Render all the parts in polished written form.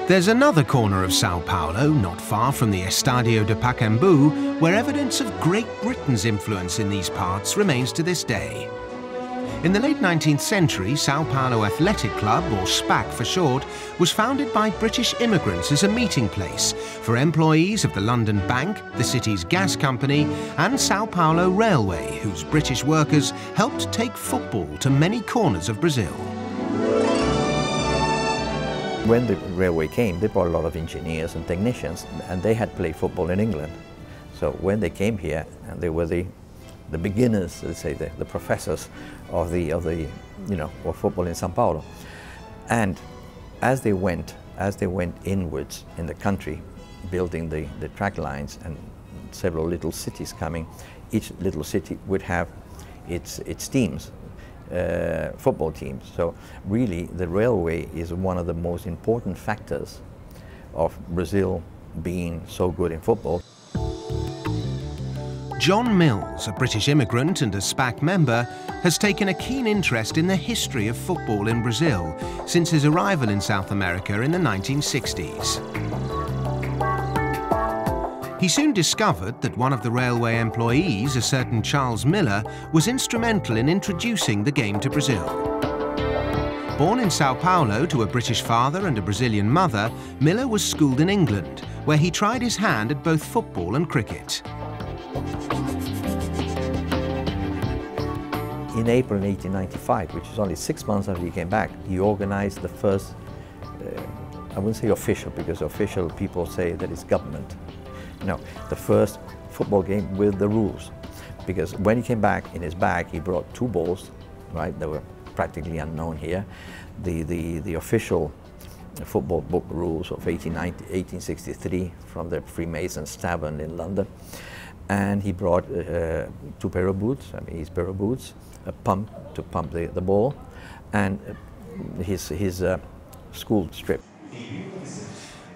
There's another corner of Sao Paulo, not far from the Estadio de Pacaembu, where evidence of Great Britain's influence in these parts remains to this day. In the late 19th century, Sao Paulo Athletic Club, or SPAC for short, was founded by British immigrants as a meeting place for employees of the London Bank, the city's gas company, and Sao Paulo Railway, whose British workers helped take football to many corners of Brazil. When the railway came, they brought a lot of engineers and technicians, and they had played football in England. So when they came here, and they were the beginners, let's say, the professors of of football in Sao Paulo. And as they went inwards in the country, building the track lines and several little cities coming, each little city would have its teams. Football teams. So really the railway is one of the most important factors of Brazil being so good in football. John Mills, a British immigrant and a SPAC member, has taken a keen interest in the history of football in Brazil since his arrival in South America in the 1960s. He soon discovered that one of the railway employees, a certain Charles Miller, was instrumental in introducing the game to Brazil. Born in Sao Paulo to a British father and a Brazilian mother, Miller was schooled in England, where he tried his hand at both football and cricket. In April 1895, which is only 6 months after he came back, he organized the first, I wouldn't say official, because official people say that it's government. No, the first football game with the rules. Because when he came back, in his bag, he brought 2 balls, right? They were practically unknown here. The official football book rules of 1863 from the Freemasons Tavern in London. And he brought 2 pair of boots, his pair of boots, a pump to pump the ball, and his school strip.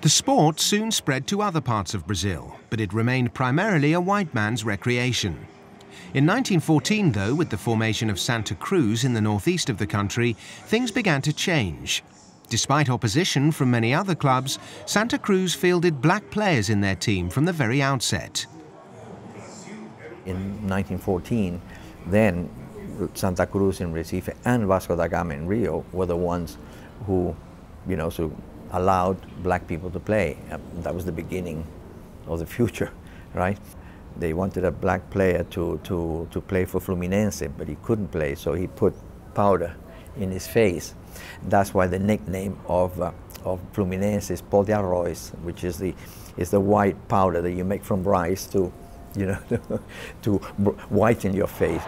The sport soon spread to other parts of Brazil, but it remained primarily a white man's recreation. In 1914, though, with the formation of Santa Cruz in the northeast of the country, things began to change. Despite opposition from many other clubs, Santa Cruz fielded black players in their team from the very outset. In 1914, then Santa Cruz in Recife and Vasco da Gama in Rio were the ones who, so allowed black people to play. That was the beginning of the future, right? They wanted a black player to play for Fluminense, but he couldn't play, so he put powder in his face. That's why the nickname of Fluminense is pó de arroz, which is the white powder that you make from rice to whiten your face.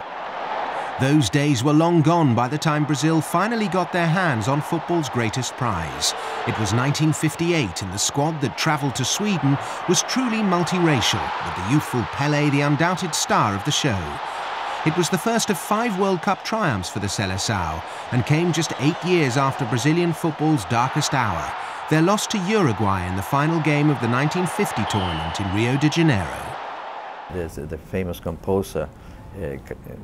Those days were long gone by the time Brazil finally got their hands on football's greatest prize. It was 1958 and the squad that travelled to Sweden was truly multiracial, with the youthful Pelé the undoubted star of the show. It was the first of 5 World Cup triumphs for the Seleção and came just 8 years after Brazilian football's darkest hour, their loss to Uruguay in the final game of the 1950 tournament in Rio de Janeiro. There's the famous composer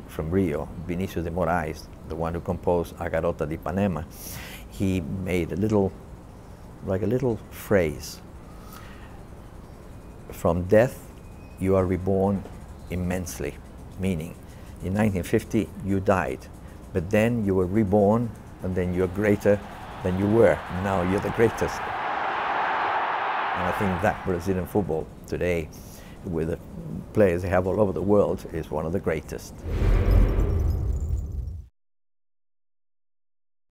from Rio, Vinicius de Moraes, the one who composed A Garota de Ipanema. He made a little phrase: from death you are reborn immensely, meaning in 1950 you died, but then you were reborn and then you're greater than you were. Now you're the greatest. And I think that Brazilian football today, with the players they have all over the world, is one of the greatest.